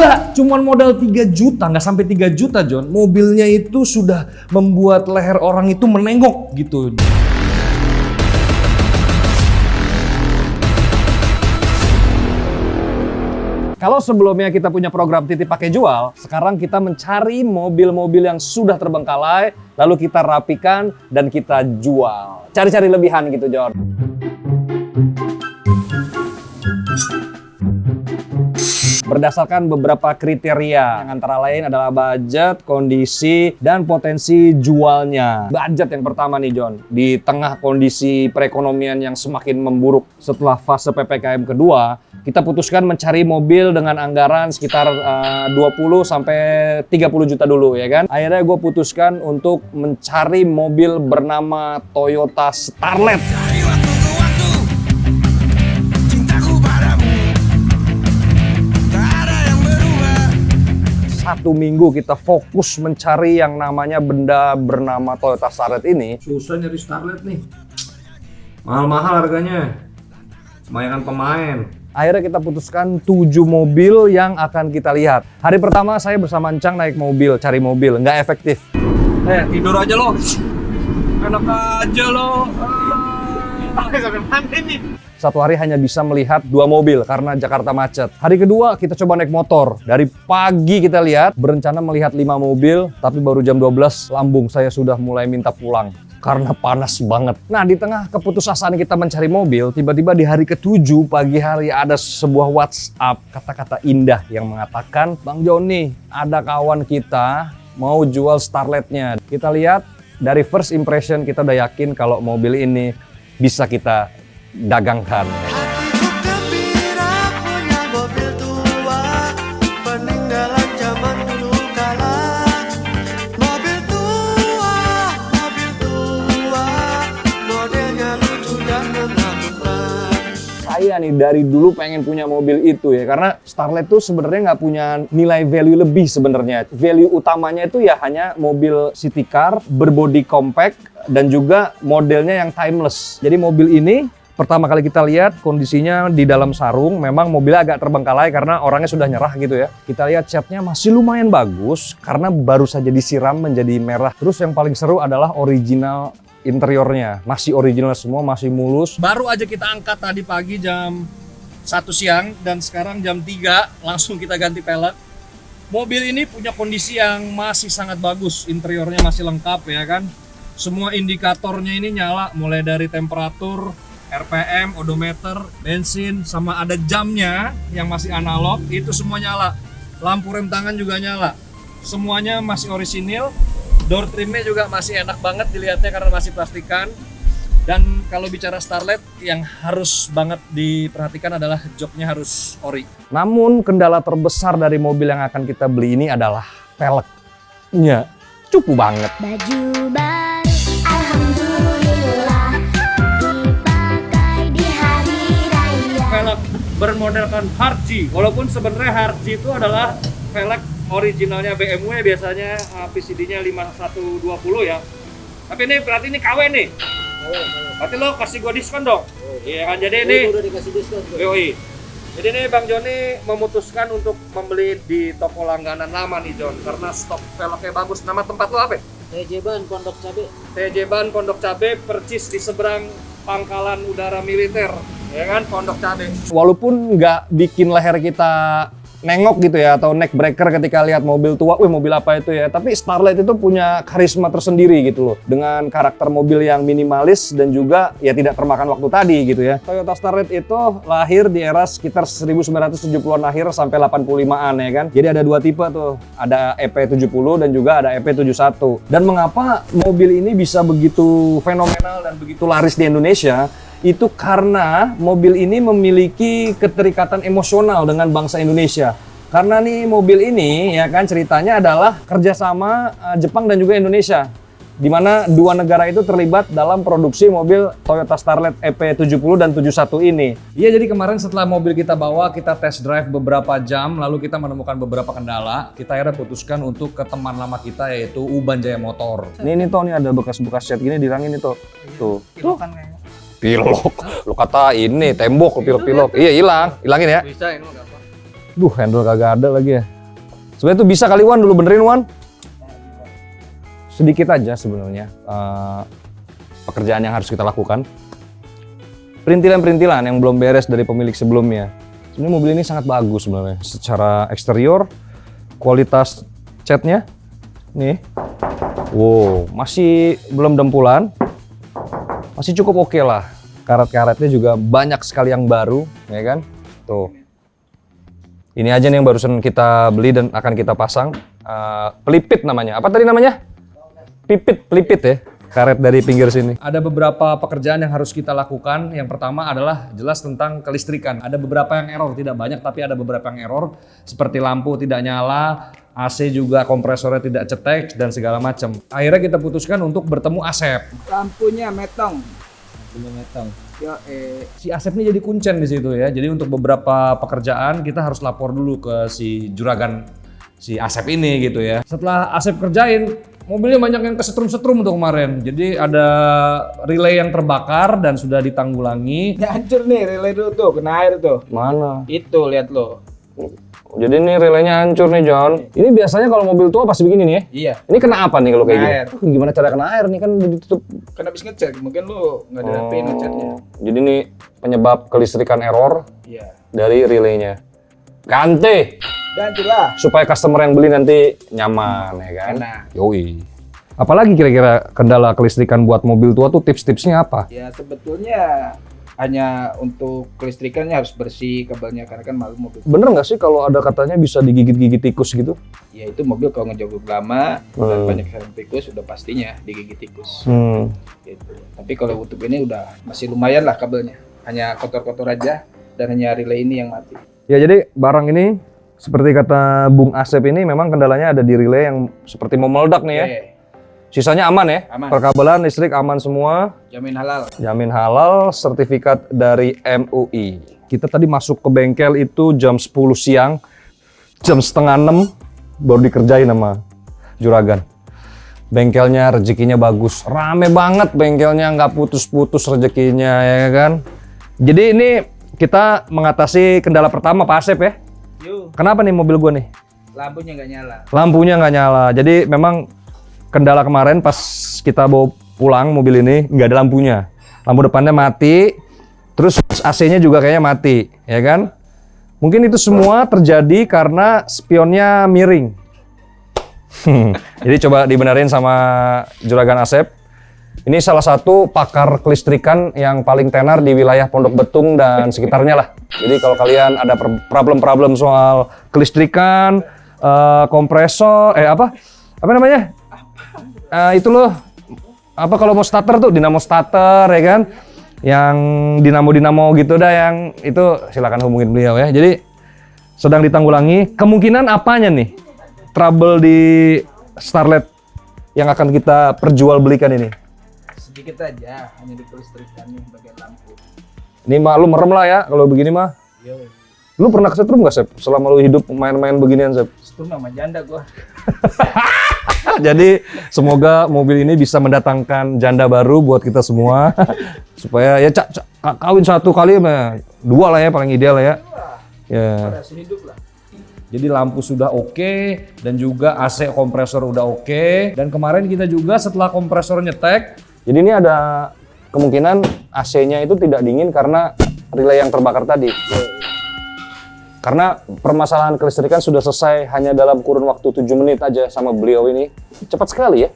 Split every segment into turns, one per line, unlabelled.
Gila, cuman modal 3 juta, nggak sampai 3 juta John. Mobilnya itu sudah membuat leher orang itu menengok gitu. Kalau sebelumnya kita punya program titip pakai jual, sekarang kita mencari mobil-mobil yang sudah terbengkalai, lalu kita rapikan dan kita jual. Cari-cari lebihan gitu, John. Berdasarkan beberapa kriteria, yang antara lain adalah budget, kondisi, dan potensi jualnya. Budget yang pertama nih John, di tengah kondisi perekonomian yang semakin memburuk setelah fase PPKM kedua, kita putuskan mencari mobil dengan anggaran sekitar 20 sampai 30 juta dulu ya kan. Akhirnya gue putuskan untuk mencari mobil bernama Toyota Starlet. Satu minggu kita fokus mencari yang namanya benda bernama Toyota Starlet ini. Susah nyari Starlet nih. Mahal-mahal harganya. Kebanyakan pemain. Akhirnya kita putuskan 7 mobil yang akan kita lihat. Hari pertama saya bersama Encang naik mobil, cari mobil. Nggak efektif. Tidur aja lo. Enak aja lo. Sampai mana nih? Satu hari hanya bisa melihat 2 mobil karena Jakarta macet. Hari kedua kita coba naik motor. Dari pagi kita lihat, berencana melihat 5 mobil, tapi baru jam 12 lambung saya sudah mulai minta pulang. Karena panas banget. Nah, di tengah keputusasaan kita mencari mobil, tiba-tiba di hari ke-7 pagi hari ada sebuah WhatsApp kata-kata indah yang mengatakan, Bang Joni, ada kawan kita mau jual Starletnya. Kita lihat dari first impression kita udah yakin kalau mobil ini bisa kita dagangkan. Saya nih dari dulu pengen punya mobil itu ya, karena Starlet tuh sebenarnya nggak punya nilai value lebih sebenarnya. Value utamanya itu ya hanya mobil city car, berbodi compact, dan juga modelnya yang timeless. Jadi mobil ini pertama kali kita lihat kondisinya di dalam sarung, memang mobilnya agak terbengkalai karena orangnya sudah nyerah gitu ya. Kita lihat catnya masih lumayan bagus karena baru saja disiram menjadi merah. Terus yang paling seru adalah original interiornya, masih original semua, masih mulus. Baru aja kita angkat tadi pagi jam 1 siang dan sekarang jam 3 langsung kita ganti pelek. Mobil ini punya kondisi yang masih sangat bagus, interiornya masih lengkap ya kan. Semua indikatornya ini nyala, mulai dari temperatur, RPM, odometer, bensin, sama ada jamnya yang masih analog, itu semua nyala. Lampu rem tangan juga nyala. Semuanya masih orisinil. Door trimnya juga masih enak banget dilihatnya karena masih plastikan. Dan kalau bicara Starlet, yang harus banget diperhatikan adalah joknya harus ori. Namun kendala terbesar dari mobil yang akan kita beli ini adalah peleknya. Cupu banget.
Baju baru, alhamdulillah, dipakai di hari raya.
Velg bermodelkan Hardji, walaupun sebenarnya Hardji itu adalah velg originalnya BMW, biasanya PCD-nya 5120 ya. Tapi ini berarti ini KW nih. Berarti lo kasih gua diskon dong. Iya kan, jadi ini
udah dikasih diskon.
yoi. Jadi ini Bang Joni memutuskan untuk membeli di toko langganan lama nih John, karena stok velgnya bagus. Nama tempat lo apa?
TJ Ban Pondok Cabe.
TJ Ban Pondok Cabe, percis di seberang Pangkalan Udara Militer, ya kan, Pondok Cabe. Walaupun nggak bikin leher kita nengok gitu ya, atau neck breaker ketika lihat mobil tua, wih mobil apa itu ya, tapi Starlet itu punya karisma tersendiri gitu loh, dengan karakter mobil yang minimalis dan juga ya tidak termakan waktu tadi gitu ya. Toyota Starlet itu lahir di era sekitar 1970-an akhir sampai 85-an ya kan. Jadi ada 2 tipe tuh, ada EP70 dan juga ada EP71. Dan mengapa mobil ini bisa begitu fenomenal dan begitu laris di Indonesia? Itu karena mobil ini memiliki keterikatan emosional dengan bangsa Indonesia. Karena nih mobil ini ya kan ceritanya adalah kerjasama Jepang dan juga Indonesia, di mana 2 negara itu terlibat dalam produksi mobil Toyota Starlet EP70 dan 71 ini. Iya, jadi kemarin setelah mobil kita bawa, kita test drive beberapa jam, lalu kita menemukan beberapa kendala. Kita akhirnya putuskan untuk ke teman lama kita, yaitu Uban Jaya Motor. Ini tuh, nih ada bekas-bekas cat gini dirangin itu. Tuh. Pilok, lu kata ini tembok, pilok-pilok. Iya hilang, hilangin ya.
Bisa ini mah gampang.
Duh, handle kagak ada lagi ya. Sebenarnya tuh bisa kali Wan dulu benerin Wan. Sedikit aja sebenarnya pekerjaan yang harus kita lakukan. Perintilan-perintilan yang belum beres dari pemilik sebelumnya. Sebenarnya mobil ini sangat bagus sebenarnya. Secara eksterior, kualitas catnya, nih, wow, masih belum dempulan, masih cukup oke lah. Karet-karetnya juga banyak sekali yang baru, ya kan? Tuh. Ini aja nih yang barusan kita beli dan akan kita pasang. Pelipit namanya. Apa tadi namanya? Pelipit ya. Karet dari pinggir sini. Ada beberapa pekerjaan yang harus kita lakukan. Yang pertama adalah jelas tentang kelistrikan. Ada beberapa yang error, tidak banyak tapi ada beberapa yang error. Seperti lampu tidak nyala, AC juga kompresornya tidak cetek dan segala macam. Akhirnya kita putuskan untuk bertemu Asep.
Lampunya metong.
Si Asep ini jadi kuncen di situ ya. Jadi untuk beberapa pekerjaan kita harus lapor dulu ke si juragan si Asep ini gitu ya. Setelah Asep kerjain, mobilnya banyak yang kesetrum-setrum tuh kemarin. Jadi ada relay yang terbakar dan sudah ditanggulangi.
Ya hancur nih relay dulu tuh, kena air tuh.
Mana?
Itu lihat lo.
Jadi ini relaynya hancur nih John. Ini biasanya kalau mobil tua pasti begini nih ya?
Iya.
Ini kena apa nih kalau kayak
Kena
gini?
air.
Gimana cara kena air nih kan udah ditutup.
Kan habis ngecek, mungkin lu nggak dirapiin ngeceknya.
Jadi ini penyebab kelistrikan error
Iya.
dari relaynya. Ganti!
Gantilah.
Supaya customer yang beli nanti nyaman ya kan?
Enak.
Yoi. Apalagi kira-kira kendala kelistrikan buat mobil tua tuh tips-tipsnya apa?
Ya sebetulnya hanya untuk kelistrikannya harus bersih kabelnya karena kan malu mobil.
Bener nggak sih kalau ada katanya bisa digigit-gigit tikus gitu?
Ya itu mobil kalau ngejogok lama dan banyak sarang tikus udah pastinya digigit tikus. Gitu. Tapi kalau untuk ini udah masih lumayan lah kabelnya. Hanya kotor-kotor aja dan hanya relay ini yang mati.
Ya jadi barang ini seperti kata Bung Asep ini memang kendalanya ada di relay yang seperti mau meledak nih ya.
Oke.
Sisanya aman ya?
Aman.
Perkabelan listrik aman semua.
Jamin halal.
Jamin halal, sertifikat dari MUI. Kita tadi masuk ke bengkel itu jam 10 siang, jam setengah 6 baru dikerjain sama juragan. Bengkelnya rezekinya bagus, rame banget bengkelnya, nggak putus-putus rezekinya ya kan. Jadi ini kita mengatasi kendala pertama Pak Asep ya.
Yuk,
Kenapa nih mobil gua nih?
lampunya nggak nyala.
Lampunya nggak nyala, jadi memang kendala kemarin pas kita bawa pulang mobil ini nggak ada lampunya. Lampu depannya mati, terus AC-nya juga kayaknya mati, ya kan? Mungkin itu semua terjadi karena spionnya miring. Jadi coba dibenerin sama juragan Asep. Ini salah satu pakar kelistrikan yang paling tenar di wilayah Pondok Betung dan sekitarnya lah. Jadi kalau kalian ada problem-problem soal kelistrikan, kompresor, apa namanya? Itu loh, apa kalau mau starter tuh, dinamo starter ya kan, yang dinamo gitu dah, yang itu silakan hubungin beliau ya. Jadi sedang ditanggulangi. Kemungkinan apanya nih trouble di Starlet yang akan kita perjualbelikan ini?
Sedikit aja, hanya di kelistrikan nih bagian lampu.
Ini mah lu merem lah ya kalau begini mah.
Yo,
Lu pernah kesetrum gak Sep? Selama lu hidup main-main beginian Sep?
itu nama janda gua.
Jadi semoga mobil ini bisa mendatangkan janda baru buat kita semua. Supaya ya kawin satu kali, dua lah ya paling ideal lah ya. Ya.
Masih hidup lah.
Jadi lampu sudah oke dan juga AC kompresor udah oke. Dan kemarin kita juga setelah kompresor nyetek. Jadi ini ada kemungkinan AC-nya itu tidak dingin karena relay yang terbakar tadi. Karena permasalahan kelistrikan sudah selesai hanya dalam kurun waktu 7 menit aja sama beliau ini. Cepat sekali ya.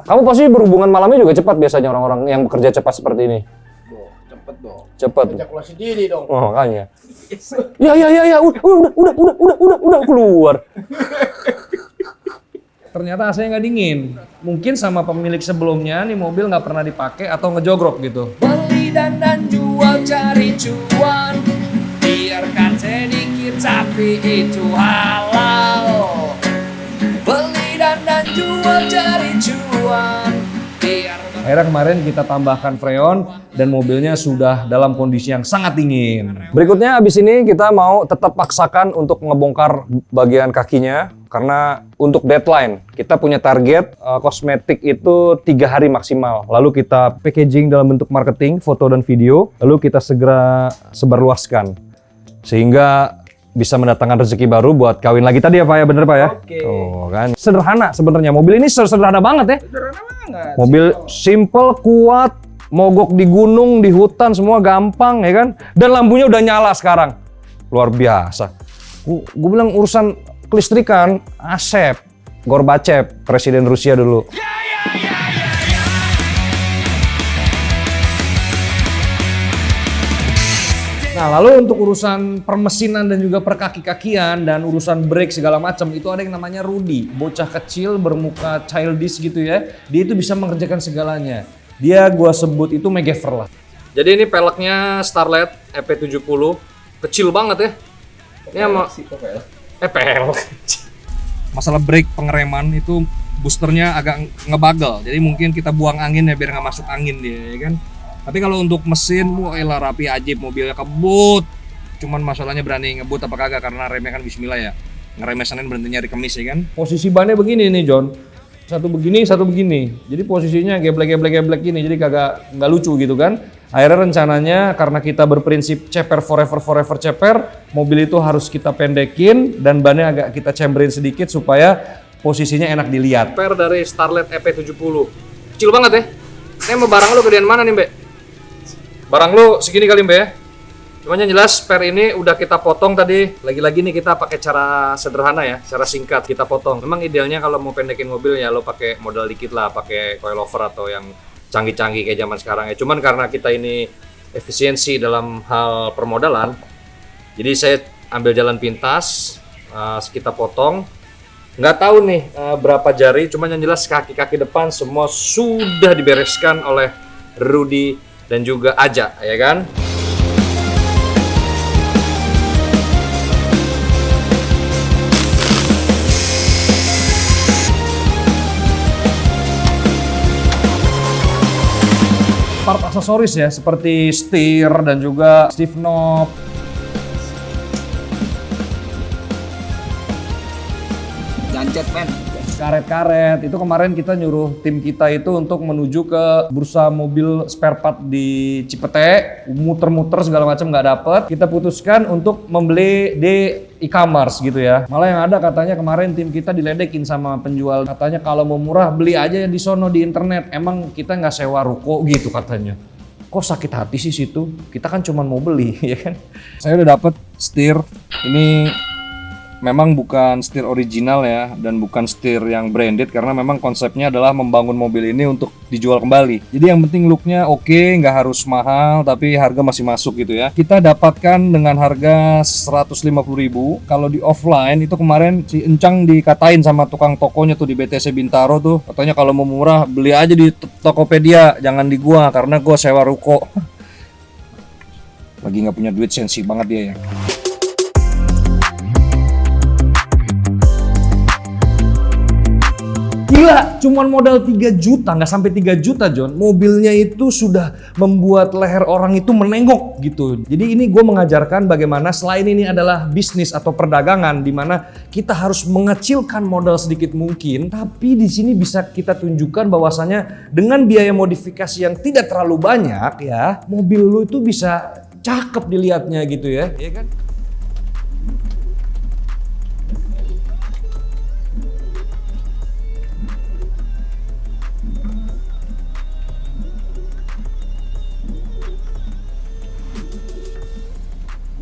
Kamu pasti berhubungan malamnya juga cepat biasanya orang-orang yang bekerja cepat seperti ini.
Cepet dong.
Cepat.
Ejakulasi diri dong.
Oh, makanya. Ya, udah keluar. Ternyata AC-nya nggak dingin. Mungkin sama pemilik sebelumnya nih mobil nggak pernah dipakai atau ngejogrok gitu.
Beli dan jual cari cuan, biarkan sedikit tapi itu halal. Beli dan jual cari cuan, biar
Akhirnya kemarin kita tambahkan freon dan mobilnya sudah dalam kondisi yang sangat dingin. Berikutnya abis ini kita mau tetap paksakan untuk ngebongkar bagian kakinya karena untuk deadline kita punya target kosmetik itu 3 hari maksimal. Lalu kita packaging dalam bentuk marketing, foto dan video, lalu kita segera sebarluaskan sehingga bisa mendatangkan rezeki baru buat kawin lagi tadi ya Pak ya, bener Pak ya?
Oke.
Tuh kan, sederhana sebenarnya. Mobil ini sederhana banget ya.
Sederhana banget.
Mobil simple, kuat, mogok di gunung, di hutan, semua gampang ya kan. Dan lampunya udah nyala sekarang. Luar biasa. Gue bilang urusan kelistrikan, Asep, Gorbachev, presiden Rusia dulu. Nah, lalu untuk urusan permesinan dan juga perkaki-kakian dan urusan brake segala macam itu ada yang namanya Rudy, bocah kecil bermuka childish gitu ya. Dia itu bisa mengerjakan segalanya. Dia gua sebut itu MacGyver lah. Jadi ini peleknya Starlet EP70, kecil banget ya. Ini sama pelek. Masalah brake pengereman itu boosternya agak ngebagel. Jadi mungkin kita buang angin ya biar nggak masuk angin dia ya kan. Tapi kalau untuk mesin, wah elah rapi ajib, mobilnya kebut. Cuman masalahnya berani ngebut apa kagak karena remnya kan bismillah ya. Ngerem Senin berhenti nyari kemis ya kan. Posisi bannya begini nih John. Satu begini, satu begini. Jadi posisinya geblek gini, jadi nggak lucu gitu kan. Akhirnya rencananya karena kita berprinsip ceper forever ceper, mobil itu harus kita pendekin dan bannya agak kita chamberin sedikit supaya posisinya enak dilihat. Per dari Starlet EP70. Kecil banget ya. Ini mau barang lo gedean mana nih, Mbak? Barang lu segini kali Mbak ya. Cuman yang jelas spare ini udah kita potong tadi. Lagi-lagi nih kita pakai cara sederhana ya, cara singkat kita potong. Memang idealnya kalau mau pendekin mobil ya lo pakai modal dikit lah, pakai coilover atau yang canggih-canggih kayak zaman sekarang ya. Cuman karena kita ini efisiensi dalam hal permodalan, jadi saya ambil jalan pintas, kita potong. Nggak tahu nih berapa jari, cuman yang jelas kaki-kaki depan semua sudah dibereskan oleh Rudy dan juga Aja, ya kan? Part aksesoris ya, seperti setir dan juga stiff knob.
Gancet men.
Karet-karet, itu kemarin kita nyuruh tim kita itu untuk menuju ke bursa mobil spare part di Cipete, muter-muter segala macam nggak dapet. Kita putuskan untuk membeli di e-commerce gitu ya. Malah yang ada katanya kemarin tim kita diledekin sama penjual, katanya kalau mau murah beli aja di sono di internet. Emang kita nggak sewa ruko gitu katanya. Kok sakit hati sih situ? Kita kan cuma mau beli ya kan. Saya udah dapet setir ini. Memang bukan setir original ya, dan bukan setir yang branded karena memang konsepnya adalah membangun mobil ini untuk dijual kembali. Jadi yang penting looknya oke, nggak harus mahal, tapi harga masih masuk gitu ya. Kita dapatkan dengan harga 150.000. Kalau di offline itu kemarin si Encang dikatain sama tukang tokonya tuh di BTC Bintaro tuh, katanya kalau mau murah beli aja di Tokopedia, jangan di gua karena gua sewa ruko. Lagi nggak punya duit, sensi banget dia ya. Gila, cuman modal 3 juta, nggak sampai 3 juta John. Mobilnya itu sudah membuat leher orang itu menengok gitu. Jadi ini gue mengajarkan bagaimana selain ini adalah bisnis atau perdagangan di mana kita harus mengecilkan modal sedikit mungkin, tapi di sini bisa kita tunjukkan bahwasanya dengan biaya modifikasi yang tidak terlalu banyak ya, mobil lu itu bisa cakep dilihatnya gitu ya, iya kan?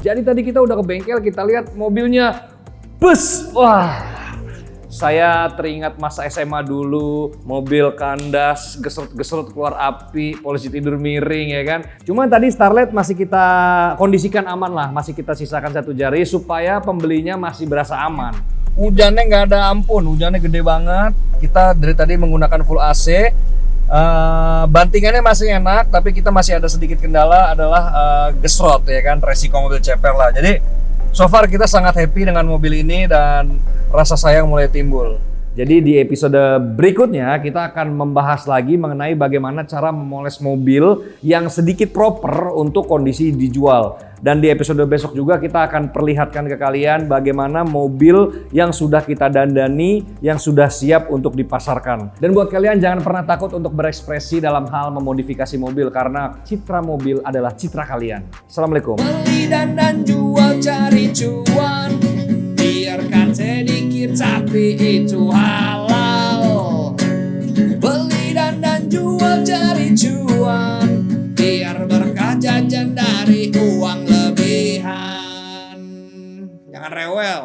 Jadi tadi kita udah ke bengkel, kita lihat mobilnya, bus, wah. Saya teringat masa SMA dulu, mobil kandas, gesrut-gesrut keluar api, polisi tidur miring ya kan. Cuma tadi Starlet masih kita kondisikan aman lah, masih kita sisakan 1 jari supaya pembelinya masih berasa aman. Hujannya nggak ada ampun, hujannya gede banget. Kita dari tadi menggunakan full AC. Bantingannya masih enak, tapi kita masih ada sedikit kendala adalah gesrot ya kan, resiko mobil ceper lah. Jadi so far kita sangat happy dengan mobil ini dan rasa sayang mulai timbul. Jadi di episode berikutnya kita akan membahas lagi mengenai bagaimana cara memoles mobil yang sedikit proper untuk kondisi dijual. Dan di episode besok juga kita akan perlihatkan ke kalian bagaimana mobil yang sudah kita dandani, yang sudah siap untuk dipasarkan. Dan buat kalian jangan pernah takut untuk berekspresi dalam hal memodifikasi mobil karena citra mobil adalah citra kalian. Assalamualaikum.
Beli dan jual cari cuan, biarkan sedikit tapi itu halal. Beli dan jual cari cuan, biar berkah jajan dari uang lebihan. Jangan rewel.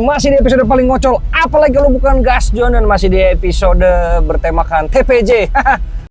Masih di episode paling ngocol, apalagi kalau bukan Gas John, dan masih di episode bertemakan TPJ.